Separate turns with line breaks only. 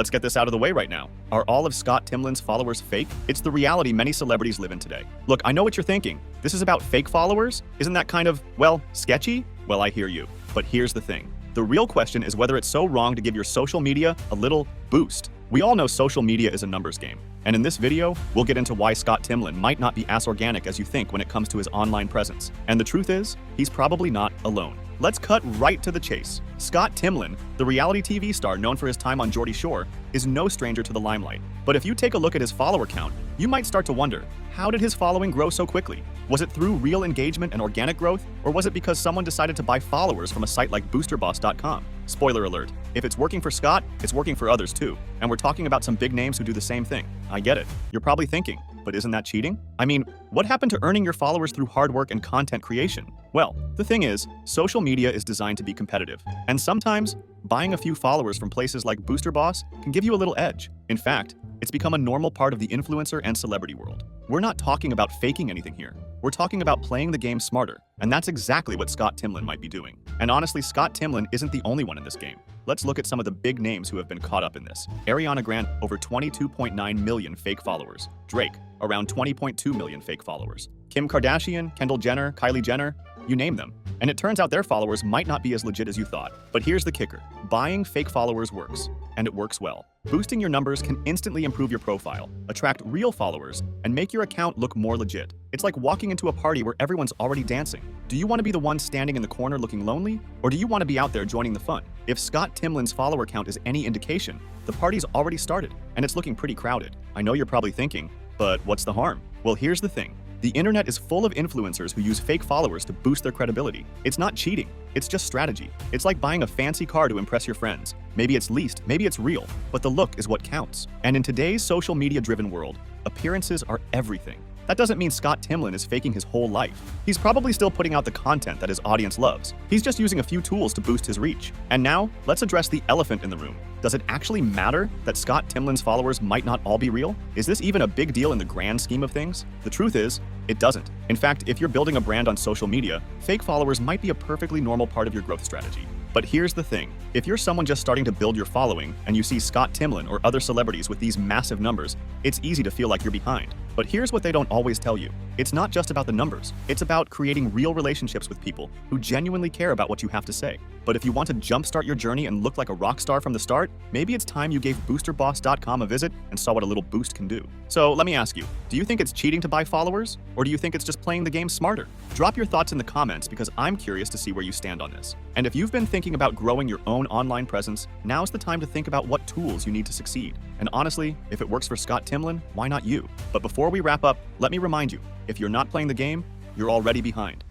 let's get this out of the way right now. Are all of Scott Timlin's followers fake? It's the reality many celebrities live in today. Look, I know what you're thinking. This is about fake followers? Isn't that kind of, well, sketchy? Well, I hear you. But here's the thing. The real question is whether it's so wrong to give your social media a little boost. We all know social media is a numbers game. And in this video, we'll get into why Scott Timlin might not be as organic as you think when it comes to his online presence. And the truth is, he's probably not alone. Let's cut right to the chase. Scott Timlin, the reality TV star known for his time on Geordie Shore, is no stranger to the limelight. But if you take a look at his follower count, you might start to wonder, how did his following grow so quickly? Was it through real engagement and organic growth, or was it because someone decided to buy followers from a site like boosterboss.com? Spoiler alert, if it's working for Scott, it's working for others too. And we're talking about some big names who do the same thing. I get it. You're probably thinking, but isn't that cheating? I mean, what happened to earning your followers through hard work and content creation? Well, the thing is, social media is designed to be competitive. And sometimes, buying a few followers from places like BoosterBoss can give you a little edge. In fact, it's become a normal part of the influencer and celebrity world. We're not talking about faking anything here. We're talking about playing the game smarter. And that's exactly what Scott Timlin might be doing. And honestly, Scott Timlin isn't the only one in this game. Let's look at some of the big names who have been caught up in this. Ariana Grande, over 22.9 million fake followers. Drake, around 20.2 million fake followers. Kim Kardashian, Kendall Jenner, Kylie Jenner, you name them. And it turns out their followers might not be as legit as you thought. But here's the kicker. Buying fake followers works, and it works well. Boosting your numbers can instantly improve your profile, attract real followers, and make your account look more legit. It's like walking into a party where everyone's already dancing. Do you want to be the one standing in the corner looking lonely? Or do you want to be out there joining the fun? If Scott Timlin's follower count is any indication, the party's already started, and it's looking pretty crowded. I know you're probably thinking, but what's the harm? Well, here's the thing. The internet is full of influencers who use fake followers to boost their credibility. It's not cheating, it's just strategy. It's like buying a fancy car to impress your friends. Maybe it's leased, maybe it's real, but the look is what counts. And in today's social media-driven world, appearances are everything. That doesn't mean Scott Timlin is faking his whole life. He's probably still putting out the content that his audience loves. He's just using a few tools to boost his reach. And now, let's address the elephant in the room. Does it actually matter that Scott Timlin's followers might not all be real? Is this even a big deal in the grand scheme of things? The truth is, it doesn't. In fact, if you're building a brand on social media, fake followers might be a perfectly normal part of your growth strategy. But here's the thing. If you're someone just starting to build your following and you see Scott Timlin or other celebrities with these massive numbers, it's easy to feel like you're behind. But here's what they don't always tell you. It's not just about the numbers. It's about creating real relationships with people who genuinely care about what you have to say. But if you want to jumpstart your journey and look like a rock star from the start, maybe it's time you gave boosterboss.com a visit and saw what a little boost can do. So let me ask you, do you think it's cheating to buy followers? Or do you think it's just playing the game smarter? Drop your thoughts in the comments because I'm curious to see where you stand on this. And if you've been thinking about growing your own online presence, now's the time to think about what tools you need to succeed. And honestly, if it works for Scott Timlin, why not you? But before we wrap up, let me remind you, if you're not playing the game, you're already behind.